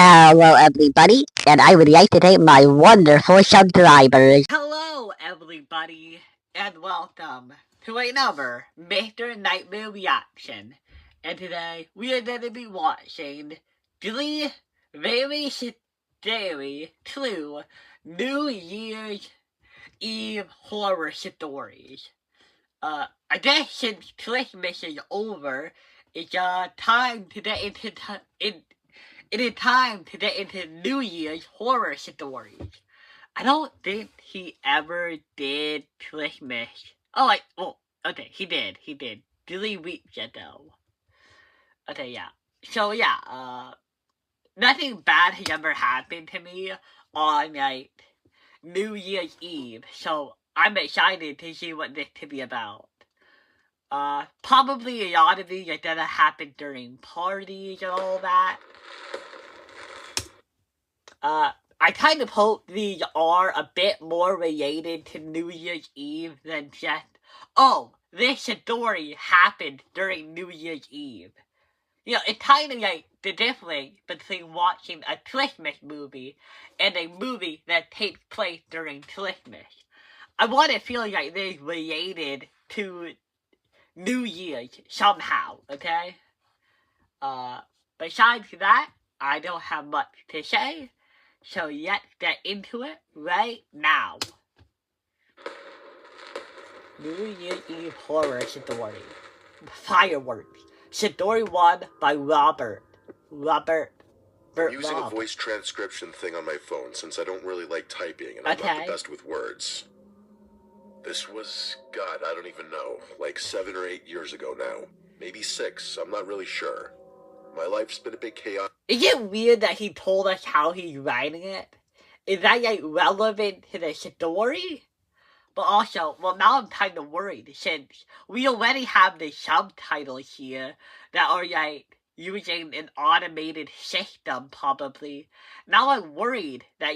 Hello, everybody, and I would like to thank my wonderful subscribers. Hello, everybody, and welcome to another Mr. Nightmare reaction. And today, we are going to be watching 3 very scary true New Year's Eve horror stories. I guess since Christmas is over, it's time to get into it is time to get into New Year's horror stories. I don't think he ever did Christmas. Okay, he did. 3 weeks ago. Okay, yeah. So, yeah, nothing bad has ever happened to me on, New Year's Eve. So, I'm excited to see what this could be about. Probably a lot of these are gonna happen during parties and all that. I kind of hope these are a bit more related to New Year's Eve than just, oh, this story happened during New Year's Eve. You know, it's kind of like the difference between watching a Christmas movie and a movie that takes place during Christmas. I want to feel like they're related to New Year's somehow, okay? Besides that, I don't have much to say. So let's get into it right now. New Year's Eve horror story. Fireworks. Story 1 by Robert. I'm using a voice transcription thing on my phone since I don't really like typing and I'm not the best with words. This was, God, I don't even know, like 7 or 8 years ago now. Maybe 6, I'm not really sure. My life's been a bit chaotic. Is it weird that he told us how he's writing it? Is that, relevant to the story? But also, well, now I'm kind of worried, since we already have the subtitles here that are, using an automated system, probably. Now I'm worried that,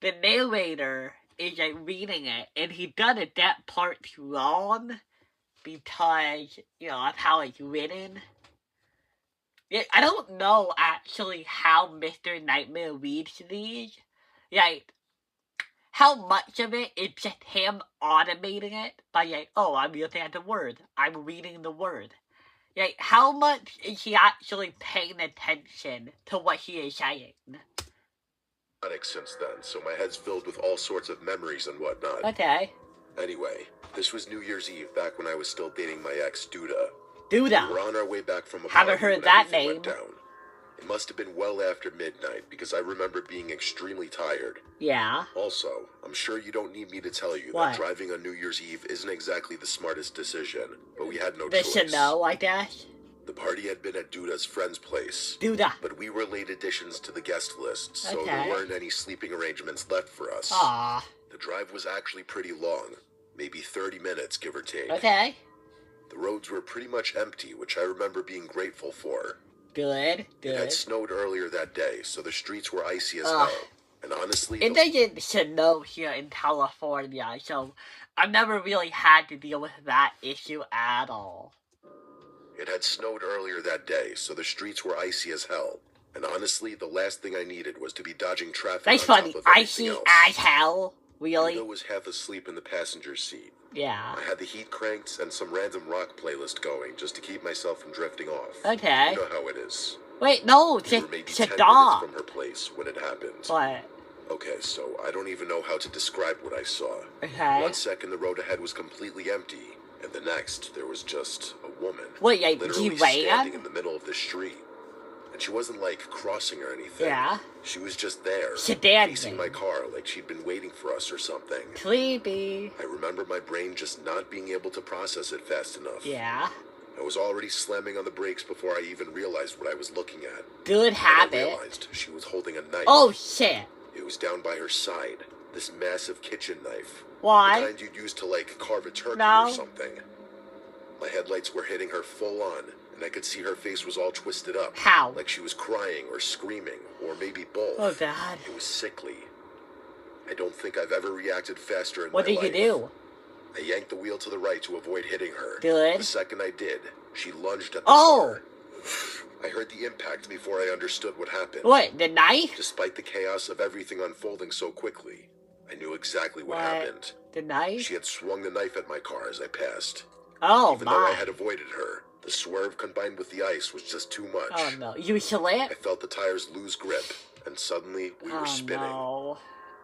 the narrator is, reading it, and he done it that part wrong, because, of how it's written. Yeah, I don't know, actually, how Mr. Nightmare reads these. How much of it is just him automating it by, oh, I'm looking at the word, I'm reading the word. How much is he actually paying attention to what he is saying? Since then, so my head's filled with all sorts of memories and whatnot. Okay. Anyway, this was New Year's Eve back when I was still dating my ex, Duda. Duda. We were on our way back from a Haven't heard that name. Went down. It must have been well after midnight because I remember being extremely tired. Yeah. Also, I'm sure you don't need me to tell you that driving on New Year's Eve isn't exactly the smartest decision, but we had no choice. They should know, I guess. The party had been at Duda's friend's place. Duda. But we were late additions to the guest list, so there weren't any sleeping arrangements left for us. Aww. The drive was actually pretty long, maybe 30 minutes, give or take. Okay. The roads were pretty much empty, which I remember being grateful for. Good. It had snowed earlier that day, so the streets were icy as hell. And honestly, it doesn't snow here in California, so I've never really had to deal with that issue at all. It had snowed earlier that day, so the streets were icy as hell. And honestly, the last thing I needed was to be dodging traffic. That's funny. Icy as hell? Really? Duda was half asleep in the passenger seat. Yeah. I had the heat cranked and some random rock playlist going just to keep myself from drifting off. Okay. You know how it is. Wait, no, we were maybe 10 minutes from her place when it happened. What? Okay, so I don't even know how to describe what I saw. Okay. 1 second the road ahead was completely empty, and the next there was just a woman. Wait, literally standing in the middle of the street. And she wasn't like crossing or anything. Yeah. She was just there, facing my car like she'd been waiting for us or something. Creepy. I remember my brain just not being able to process it fast enough. Yeah. I was already slamming on the brakes before I even realized what I was looking at. Good habit. I realized she was holding a knife. Oh, shit. It was down by her side. This massive kitchen knife. Why? The kind you'd use to, carve a turkey or something. My headlights were hitting her full on, and I could see her face was all twisted up. How? Like she was crying or screaming, or maybe both. Oh, God. It was sickly. I don't think I've ever reacted faster in my life. What did you do? I yanked the wheel to the right to avoid hitting her. Good. The second I did, she lunged at the car. I heard the impact before I understood what happened. What, the knife? Despite the chaos of everything unfolding so quickly, I knew exactly what happened. The knife? She had swung the knife at my car as I passed. Oh, Even though I had avoided her, the swerve combined with the ice was just too much. Oh, no. You slipped? I felt the tires lose grip, and suddenly we were spinning. No.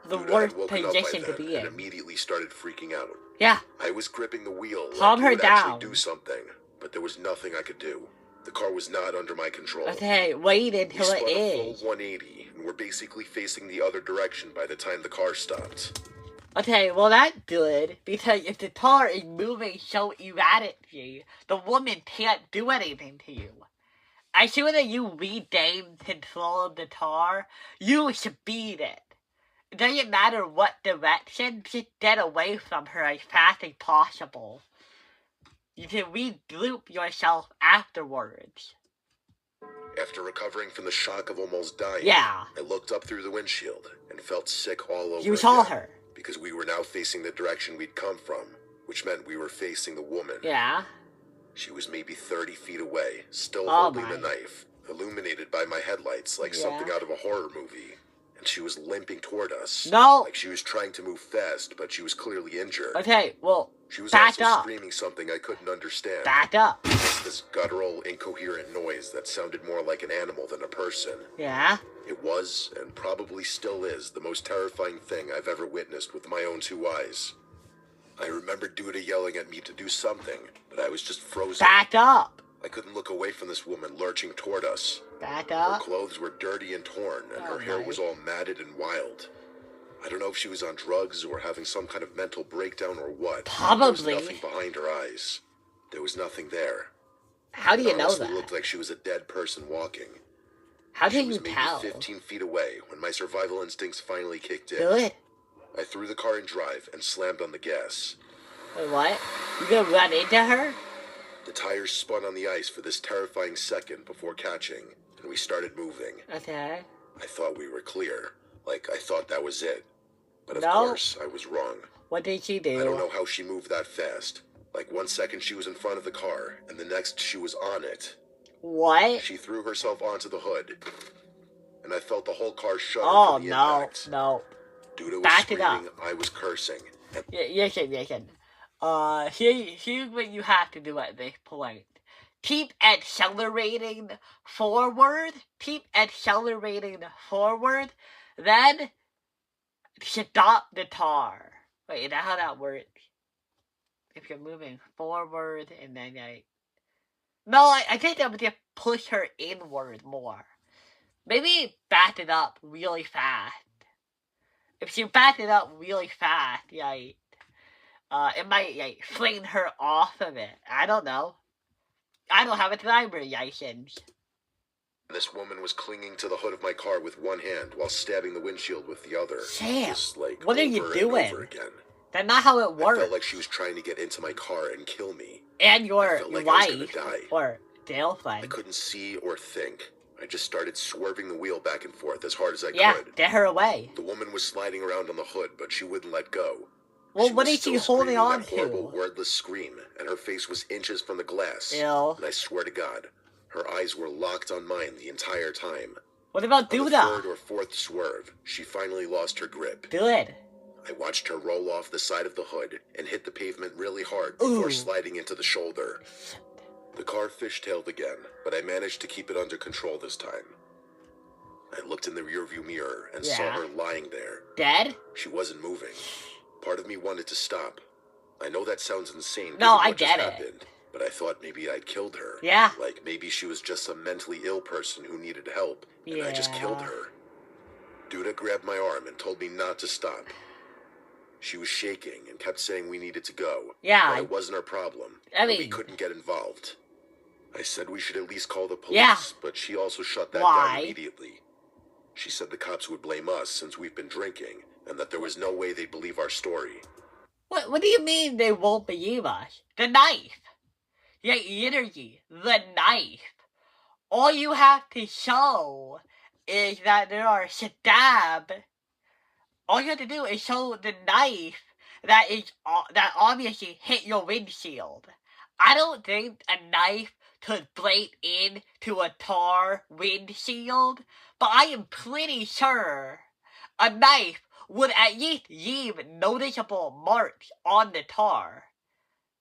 The Dude, worst position to be in. And immediately started freaking out. Yeah. I was gripping the wheel Calm her would down. Actually do something, but there was nothing I could do. The car was not under my control. Okay, wait until it is. We spun a full 180, and were basically facing the other direction by the time the car stopped. Okay, well that's good, because if the car is moving so erratically, the woman can't do anything to you. As soon as you regain control of the car, you speed it. It doesn't matter what direction, just get away from her as fast as possible. You can regroup yourself afterwards. After recovering from the shock of almost dying, Yeah. I looked up through the windshield and felt sick all over You saw again, her. because we were now facing the direction we'd come from, which meant we were facing the woman. Yeah. She was maybe 30 feet away, still holding the my. knife, illuminated by my headlights like something out of a horror movie. And she was limping toward us. No. Like she was trying to move fast, but she was clearly injured. Okay, well, she was back also up. screaming something I couldn't understand. Back up. This guttural, incoherent noise that sounded more like an animal than a person. Yeah. It was, and probably still is, the most terrifying thing I've ever witnessed with my own 2 eyes. I remember Duda yelling at me to do something, but I was just frozen. Back up. I couldn't look away from this woman lurching toward us. Back Her up. clothes were dirty and torn, and her hair was all matted and wild. I don't know if she was on drugs or having some kind of mental breakdown or what. Probably. There was nothing behind her eyes. There was nothing there. How do you know that? It looked like she was a dead person walking. How can She was you maybe tell? 15 feet away when my survival instincts finally kicked in. Good. I threw the car in drive and slammed on the gas. Wait, what? You gonna run into her? The tires spun on the ice for this terrifying second before catching, and we started moving. Okay. I thought we were clear. Like, I thought that was it. But of No. course, I was wrong. What did she do? I don't know how she moved that fast. Like, 1 second she was in front of the car, and the next she was on it. What? She threw herself onto the hood, and I felt the whole car shudder Oh, from the no. impact. No. Duda was Back it up. screaming, I was cursing. Listen. Here's what you have to do at this point. Keep accelerating forward. Then stop the car. Wait, is that how that works? If you're moving forward and then No, I think I would just push her inward more. Maybe back it up really fast. If she backed it up really fast, it might fling her off of it. I don't know. I don't have a driver's license. This woman was clinging to the hood of my car with one hand while stabbing the windshield with the other. Sam, Just, like, what are you over and doing? over again. That's not how it works. I felt like she was trying to get into my car and kill me. And your like I was wife gonna die. or I girlfriend. couldn't see or think. I just started swerving the wheel back and forth as hard as I Yeah, could. get her away. The woman was sliding around on the hood, but she wouldn't let go. Well, She what was is she still holding screaming on that horrible, to? wordless scream, and her face was inches from the glass. Ew. And I swear to God, her eyes were locked on mine the entire time. What about On the Duda? third or fourth swerve, she finally lost her grip. Good. I watched her roll off the side of the hood and hit the pavement really hard before Ooh. sliding into the shoulder. The car fishtailed again, but I managed to keep it under control this time. I looked in the rearview mirror and saw Yeah. her lying there. Dead? She wasn't moving. Part of me wanted to stop. I know that sounds insane. No, given I what just get it. happened, but I thought maybe I'd killed her. Yeah. Like maybe she was just some mentally ill person who needed help, and I just killed Yeah. her. Duda grabbed my arm and told me not to stop. She was shaking and kept saying we needed to go. Yeah. But it wasn't our problem. I and we mean- couldn't get involved. I said we should at least call the police, Yeah. but she also shut that Why? down immediately. She said the cops would blame us since we've been drinking, and that there was no way they'd believe our story. What do you mean they won't believe us? The knife. Yeah, energy. The knife. All you have to show is that there are stab. All you have to do is show the knife that obviously hit your windshield. I don't think a knife could break into a tar windshield, but I am pretty sure a knife would at least leave noticeable marks on the tar.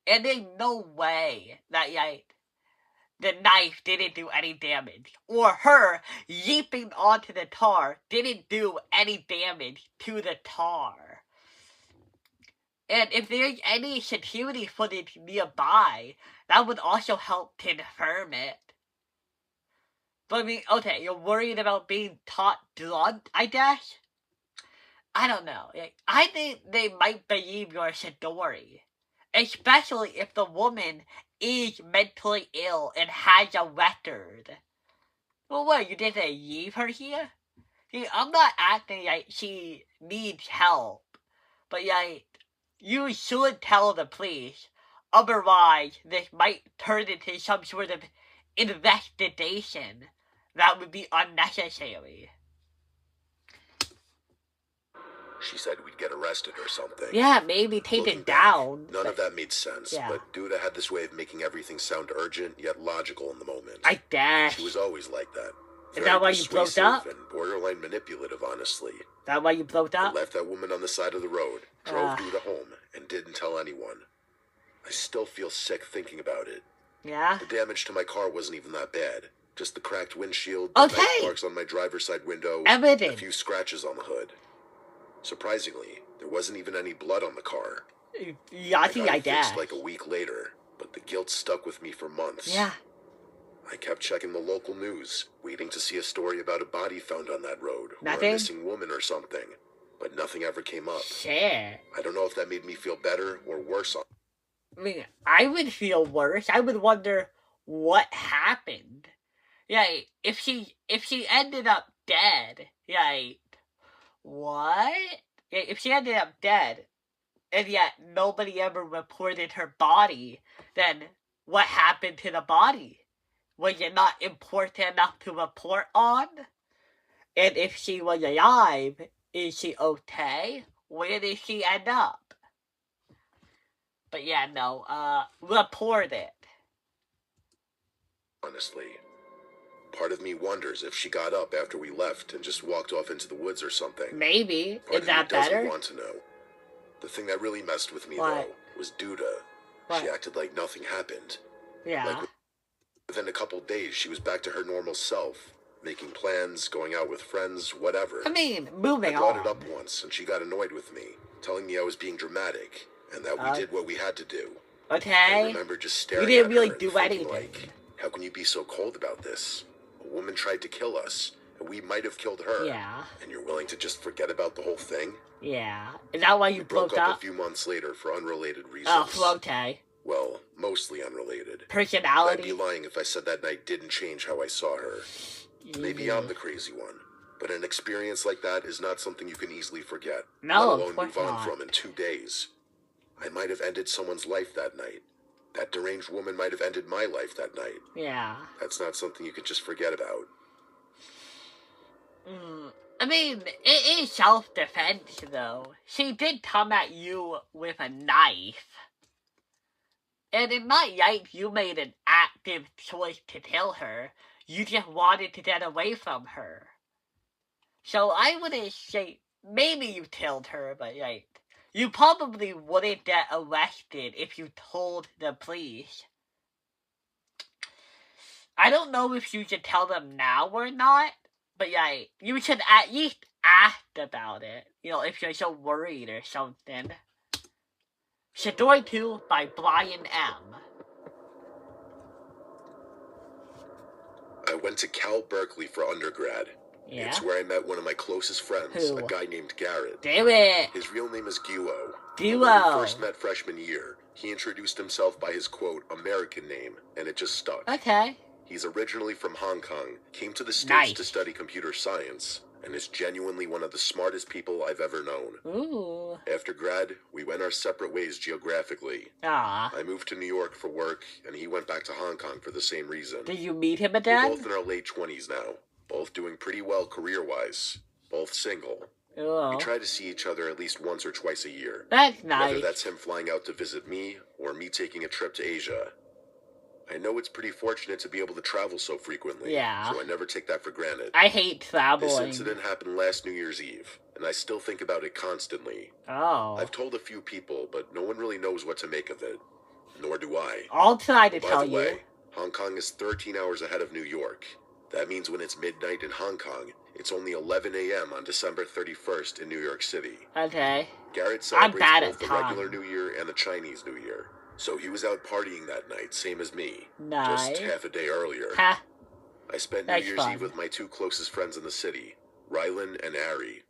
And there's no way that, the knife didn't do any damage. Or her leaping onto the tar didn't do any damage to the tar. And if there's any security footage nearby, that would also help confirm it. But I mean, okay, you're worried about being caught drunk, I guess? I don't know. I think they might believe your story. Especially if the woman is mentally ill and has a record. Well, what, you didn't leave her here? See, I'm not acting like she needs help. But you should tell the police. Otherwise, this might turn into some sort of investigation that would be unnecessary. She said we'd get arrested or something. Yeah, maybe take it down. None of that made sense, but Duda had this way of making everything sound urgent yet logical in the moment. I guess. She was always like that. Is that why you broke up? And borderline manipulative, honestly. Is that why you broke up? I left that woman on the side of the road, drove Duda home, and didn't tell anyone. I still feel sick thinking about it. Yeah? The damage to my car wasn't even that bad. Just the cracked windshield, okay. the knife marks on my driver's side window, Evidence. a few scratches on the hood. Surprisingly, there wasn't even any blood on the car. Yeah, I think I guess. Fixed like a week later, but the guilt stuck with me for months. Yeah. I kept checking the local news, waiting to see a story about a body found on that road. Nothing? Or a missing woman or something. But nothing ever came up. Shit. I don't know if that made me feel better or worse. I mean, I would feel worse. I would wonder what happened. Yeah, if she ended up dead, what? If she ended up dead, and yet nobody ever reported her body, then what happened to the body? Was it not important enough to report on? And if she was alive, is she okay? Where did she end up? But report it. Honestly. Part of me wonders if she got up after we left and just walked off into the woods or something. Maybe. Is that better? Doesn't want to know. The thing that really messed with me, though, was Duda. What? She acted like nothing happened. Yeah. Like within a couple days, she was back to her normal self, making plans, going out with friends, whatever. I mean, moving on. I brought it up once, and she got annoyed with me, telling me I was being dramatic, and that we did what we had to do. Okay. I remember just staring you didn't at really her do anything. Like, how can you be so cold about this? A woman tried to kill us, and we might have killed her. Yeah. And you're willing to just forget about the whole thing? Yeah. Is that why you broke up? A few months later for unrelated reasons. Oh, okay. Well, mostly unrelated. Personality? I'd be lying if I said that night didn't change how I saw her. Maybe I'm the crazy one. But an experience like that is not something you can easily forget. No, let alone move on from in 2 days. I might have ended someone's life that night. That deranged woman might have ended my life that night. Yeah. That's not something you could just forget about. I mean, it is self-defense, though. She did come at you with a knife. And it's not like you made an active choice to kill her. You just wanted to get away from her. So I wouldn't say, maybe you killed her, but you probably wouldn't get arrested if you told the police. I don't know if you should tell them now or not, but you should at least ask about it. If you're so worried or something. Story 2 by Brian M. I went to Cal Berkeley for undergrad. Yeah? It's where I met one of my closest friends, a guy named Garrett. Damn it! His real name is Guo. Duo. When we first met freshman year, he introduced himself by his quote, American name, and it just stuck. Okay. He's originally from Hong Kong, came to the States to study computer science, and is genuinely one of the smartest people I've ever known. Ooh. After grad, we went our separate ways geographically. Ah. I moved to New York for work, and he went back to Hong Kong for the same reason. Did you meet him again? We're both in our late 20s now, both doing pretty well career-wise, both single. Ooh. We try to see each other at least once or twice a year. That's nice. Whether that's him flying out to visit me, or me taking a trip to Asia. I know it's pretty fortunate to be able to travel so frequently, Yeah. so I never take that for granted. I hate traveling. This incident happened last New Year's Eve, and I still think about it constantly. Oh. I've told a few people, but no one really knows what to make of it. Nor do I. I'll try to tell you. By the way, Hong Kong is 13 hours ahead of New York. That means when it's midnight in Hong Kong, it's only 11 a.m. on December 31st in New York City. Okay. Garrett celebrates both the regular New Year and the Chinese New Year. So he was out partying that night, same as me. Nice. Just half a day earlier. Ha. I spent New Year's Eve with my two closest friends in the city, Rylan and Ari.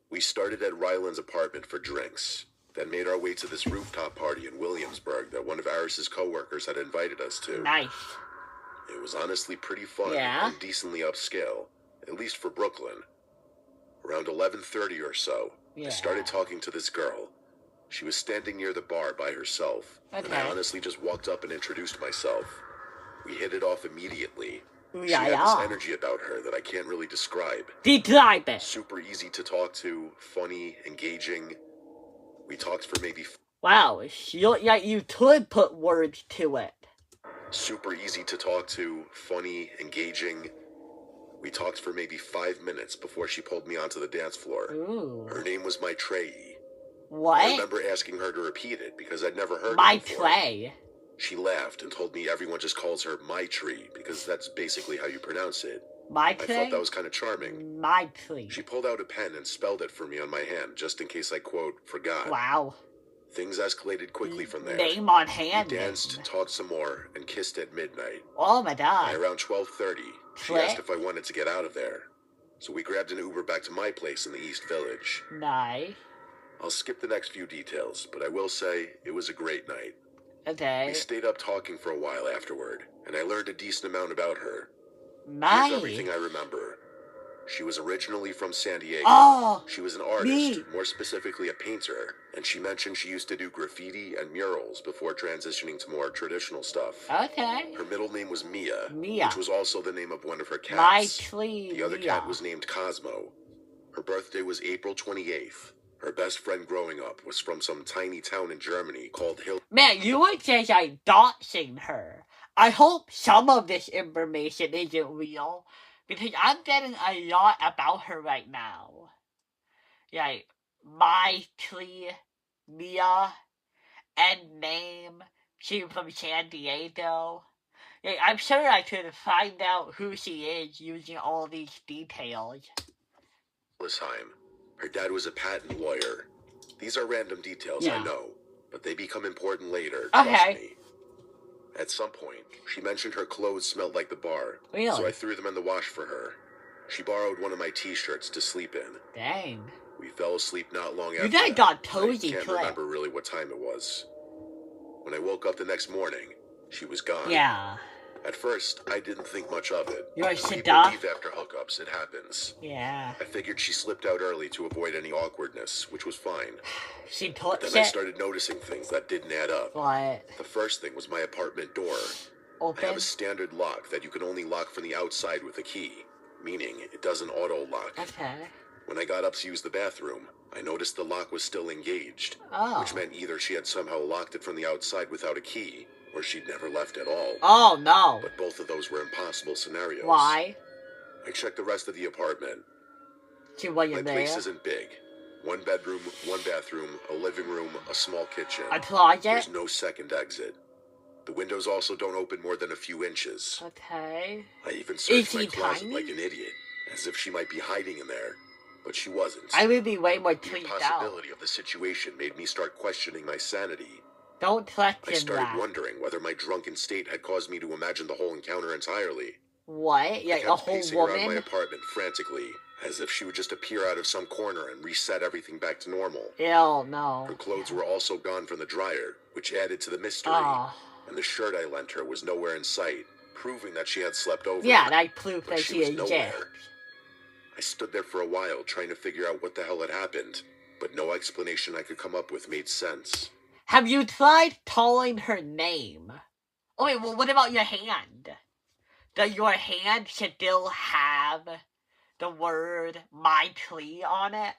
We started at Rylan's apartment for drinks, then made our way to this rooftop party in Williamsburg that one of Aris's co-workers had invited us to. Nice. It was honestly pretty fun and decently upscale, at least for Brooklyn. Around 11:30 or so, I started talking to this girl. She was standing near the bar by herself, and I honestly just walked up and introduced myself. We hit it off immediately. She had this energy about her that I can't really describe. Describe it. Super easy to talk to, funny, engaging. We talked for maybe... Wow, you could put words to it. Super easy to talk to, funny, engaging. We talked for maybe 5 minutes before she pulled me onto the dance floor. Ooh. Her name was Maitreyi. What? I remember asking her to repeat it because I'd never heard it before. Maitreyi. She laughed and told me everyone just calls her Maitreyi because that's basically how you pronounce it. Maitreyi? I thought that was kind of charming. Maitreyi. She pulled out a pen and spelled it for me on my hand just in case I, quote, forgot. Wow. Things escalated quickly from there. Name on hand. We danced, talked some more, and kissed at midnight. Oh my god. By around 12:30, she asked if I wanted to get out of there. So we grabbed an Uber back to my place in the East Village. Nice. I'll skip the next few details, but I will say it was a great night. Okay. We stayed up talking for a while afterward, and I learned a decent amount about her. Nice. Here's everything I remember. She was originally from San Diego. Oh, she was an artist, more specifically a painter, and she mentioned she used to do graffiti and murals before transitioning to more traditional stuff. Okay. Her middle name was Mia, Mia, which was also the name of one of her cats. The other Mia. cat was named Cosmo. Her birthday was April 28th. Her best friend growing up was from some tiny town in Germany called Hill. Man, you were just like doxing her. I hope some of this information isn't real, because I'm getting a lot about her right now. Like, Maitreyi, Mia, and name, she's from San Diego. Like, I'm sure I could find out who she is using all these details. Her dad was a patent lawyer. These are random details, I know, but they become important later, trust me. At some point, she mentioned her clothes smelled like the bar, so I threw them in the wash for her. She borrowed one of my t-shirts to sleep in. Dang. We fell asleep not long after that. You guys got cozy. I can't remember really what time it was. When I woke up the next morning, she was gone. Yeah. At first, I didn't think much of it. You're People leave after hookups, it happens. Yeah. I figured she slipped out early to avoid any awkwardness, which was fine. She took Then I started noticing things that didn't add up. What? The first thing was my apartment door. Open? I have a standard lock that you can only lock from the outside with a key, meaning it doesn't auto-lock. Okay. When I got up to use the bathroom, I noticed the lock was still engaged, which meant either she had somehow locked it from the outside without a key, or she'd never left at all. Oh, no. But both of those were impossible scenarios. Why? I checked the rest of the apartment. She wasn't there. My place isn't big. 1 bedroom, 1 bathroom, a living room, a small kitchen. A closet? There's no second exit. The windows also don't open more than a few inches. Okay. I even searched my closet like an idiot, as if she might be hiding in there. But she wasn't. I would be way more tweaked out. The impossibility of the situation made me start questioning my sanity. Don't question that. I started wondering whether my drunken state had caused me to imagine the whole encounter entirely. What? Like a whole pacing woman? around my apartment frantically, as if she would just appear out of some corner and reset everything back to normal. Ew, no. Her clothes were also gone from the dryer, which added to the mystery. And the shirt I lent her was nowhere in sight, proving that she had slept over. Yeah, that proved that she was nowhere. I stood there for a while trying to figure out what the hell had happened, but no explanation I could come up with made sense. Have you tried calling her name? Oh wait, well what about your hand? Does your hand still have the word Maitreyi on it?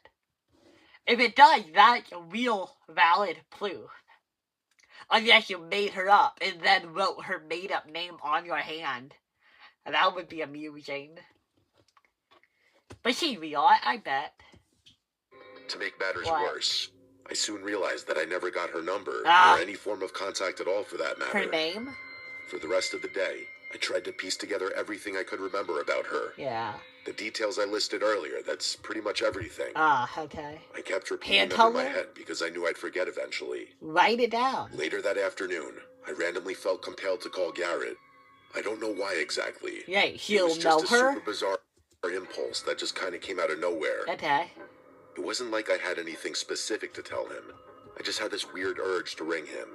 If it does, that's real valid proof. Unless you made her up and then wrote her made-up name on your hand. That would be amusing. But she's real, I bet. To make matters worse, I soon realized that I never got her number, or any form of contact at all for that matter. Her name? For the rest of the day, I tried to piece together everything I could remember about her. Yeah. The details I listed earlier, that's pretty much everything. Okay. I kept repeating them in my head because I knew I'd forget eventually. Write it down. Later that afternoon, I randomly felt compelled to call Garrett. I don't know why exactly. Yeah, he'll know her? It was just a super bizarre impulse that just kind of came out of nowhere. Okay. It wasn't like I had anything specific to tell him. I just had this weird urge to ring him.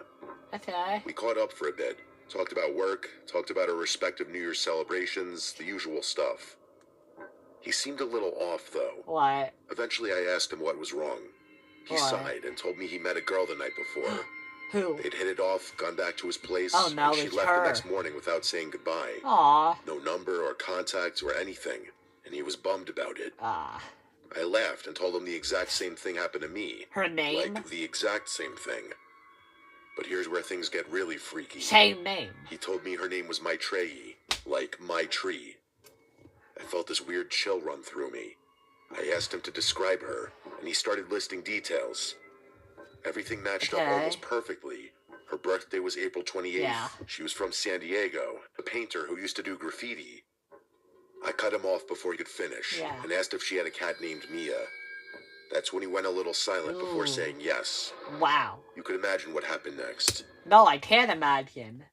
Okay. We caught up for a bit, talked about work, talked about our respective New Year's celebrations, the usual stuff. He seemed a little off, though. What? Eventually, I asked him what was wrong. He sighed and told me he met a girl the night before. Who? They'd hit it off, gone back to his place, and she left the next morning without saying goodbye. Aww. No number or contact or anything, and he was bummed about it. I laughed and told him the exact same thing happened to me. Her name? Like, the exact same thing. But here's where things get really freaky. Same name. He told me her name was Maitreyi, like my tree. I felt this weird chill run through me. I asked him to describe her, and he started listing details. Everything matched up almost perfectly. Her birthday was April 28th. Yeah. She was from San Diego, a painter who used to do graffiti. I cut him off before he could finish, and asked if she had a cat named Mia. That's when he went a little silent before saying yes. Wow. You could imagine what happened next. No, I can't imagine.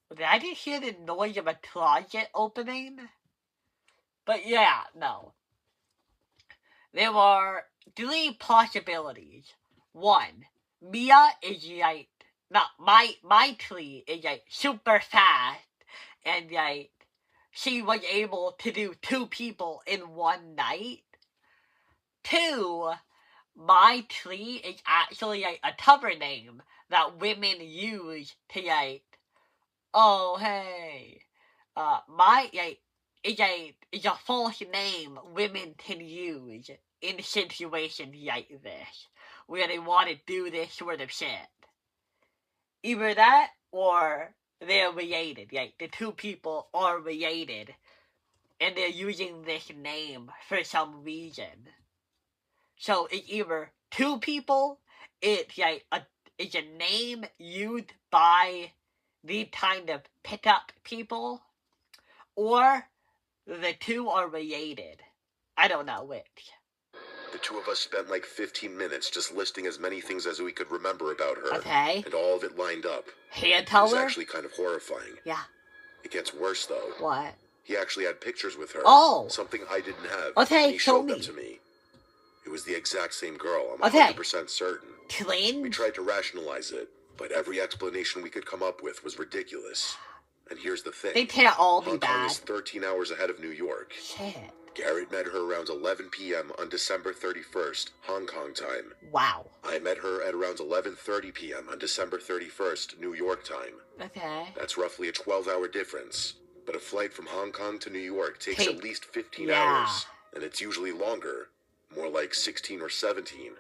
Did I just hear the noise of a closet opening? But yeah, no. There were 3 possibilities. 1, Mia is like, my tree is like super fast, and like, she was able to do 2 people in one night. 2, my tree is actually like a cover name that women use to like, oh hey, it's a false name women can use in situations like this, where they want to do this sort of shit. Either that, or they're related, like the 2 people are related, and they're using this name for some reason. So it's either 2 people, it's like it's a name used by these kind of pickup people, or the 2 are related. I don't know which. The 2 of us spent like 15 minutes just listing as many things as we could remember about her. Okay. And all of it lined up. Hand color? It was actually kind of horrifying. Yeah. It gets worse, though. What? He actually had pictures with her. Oh! Something I didn't have. Okay, and he show showed me. them to me. It was the exact same girl, I'm 100% certain. Twins? We tried to rationalize it, but every explanation we could come up with was ridiculous. And here's the thing. They can't all be Hong Kong bad. is 13 hours ahead of New York. Shit. Garrett met her around 11 p.m. on December 31st, Hong Kong time. Wow. I met her at around 11:30 p.m. on December 31st, New York time. Okay. That's roughly a 12-hour difference. But a flight from Hong Kong to New York takes at least 15 hours. And it's usually longer. More like 16 or 17.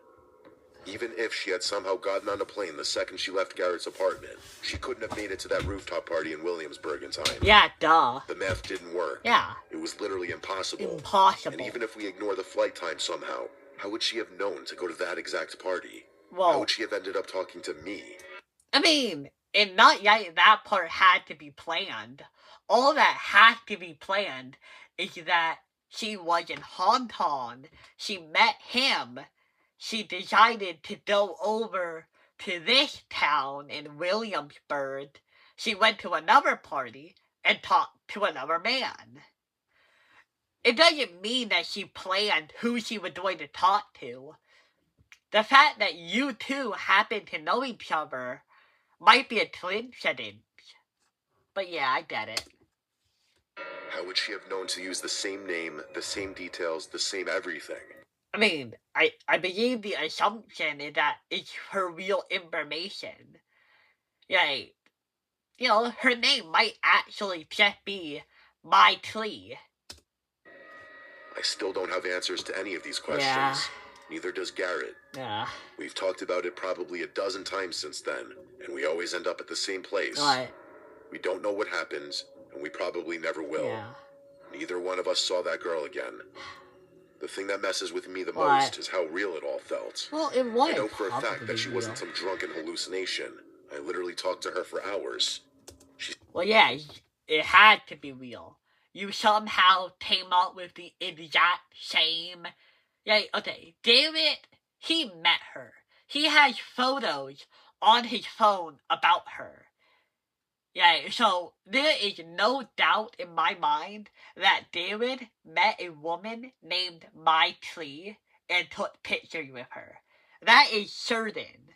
Even if she had somehow gotten on a plane the second she left Garrett's apartment, she couldn't have made it to that rooftop party in Williamsburg in time. Yeah, duh. The math didn't work. Yeah. It was literally impossible. Impossible. And even if we ignore the flight time somehow, how would she have known to go to that exact party? Well, how would she have ended up talking to me? I mean, and not yet that part had to be planned. All that had to be planned is that she was in Hong Kong, she met him, she decided to go over to this town in Williamsburg, she went to another party, and talked to another man. It doesn't mean that she planned who she was going to talk to. The fact that you 2 happen to know each other might be a coincidence. But yeah, I get it. How would she have known to use the same name, the same details, the same everything? I mean, I believe the assumption is that it's her real information. Like, you know, her name might actually just be My Tree. I still don't have answers to any of these questions. Yeah. Neither does Garrett. Yeah. We've talked about it probably a dozen times since then, and we always end up at the same place. What? We don't know what happened, and we probably never will. Yeah. Neither one of us saw that girl again. The thing that messes with me the most is how real it all felt. Well, it was. I know for a fact that she wasn't some drunken hallucination. I literally talked to her for hours. Well, yeah, it had to be real. You somehow came up with the exact same... Yeah, okay, David, he met her. He has photos on his phone about her. Yeah, so there is no doubt in my mind that David met a woman named My Tree and took pictures with her. That is certain.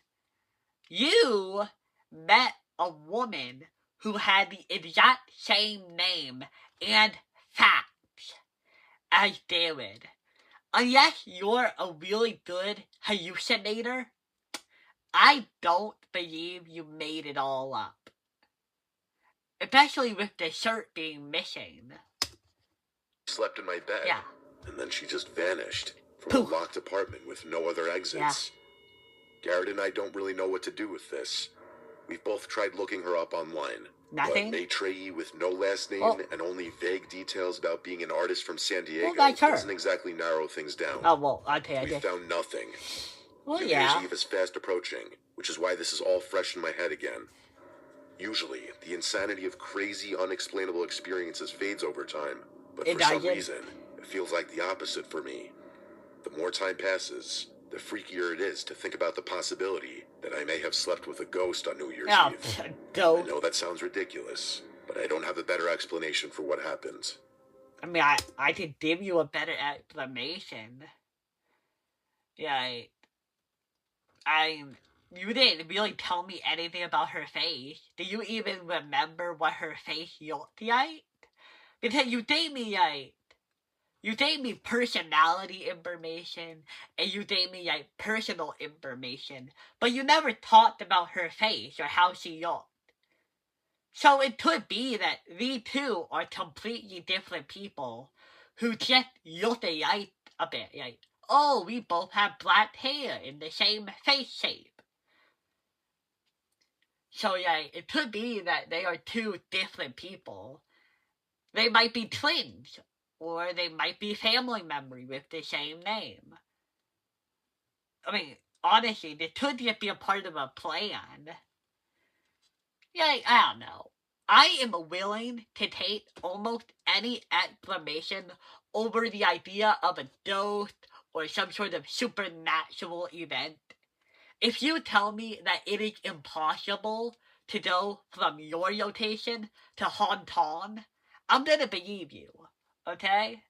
You met a woman who had the exact same name and facts as David. Unless you're a really good hallucinator, I don't believe you made it all up. Especially with the shirt being missing. Slept in my bed. Yeah. And then she just vanished from a locked apartment with no other exits. Yeah. Garrett and I don't really know what to do with this. We've both tried looking her up online. Nothing? But Maitreyi with no last name and only vague details about being an artist from San Diego doesn't exactly narrow things down. Oh, well, okay. We found nothing. Well, New Year's Eve is fast approaching, which is why this is all fresh in my head again. Usually, the insanity of crazy, unexplainable experiences fades over time, but for some reason, it feels like the opposite for me. The more time passes, the freakier it is to think about the possibility that I may have slept with a ghost on New Year's Eve. I know that sounds ridiculous, but I don't have a better explanation for what happened. I mean, I could give you a better explanation. Yeah, you didn't really tell me anything about her face. Do you even remember what her face looked like? Because you gave me, you gave me personality information, and you gave me, personal information, but you never talked about her face or how she looked. So it could be that we two are completely different people who just look alike a bit, oh, we both have black hair in the same face shape. So, it could be that they are two different people. They might be twins, or they might be family members with the same name. I mean, honestly, this could just be a part of a plan. I don't know. I am willing to take almost any explanation over the idea of a ghost or some sort of supernatural event. If you tell me that it is impossible to go from your location to Hong Kong, I'm gonna believe you, okay?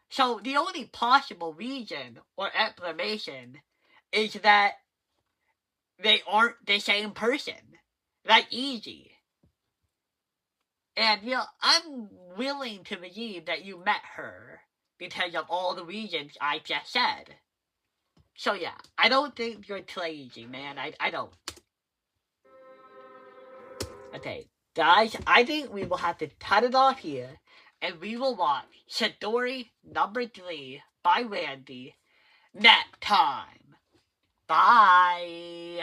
So the only possible reason or explanation is that they aren't the same person. That's easy. And, I'm willing to believe that you met her because of all the reasons I just said. So, I don't think you're crazy, man. I don't. Okay, guys, I think we will have to cut it off here, and we will watch Chidori number 3 by Randy next time. Bye!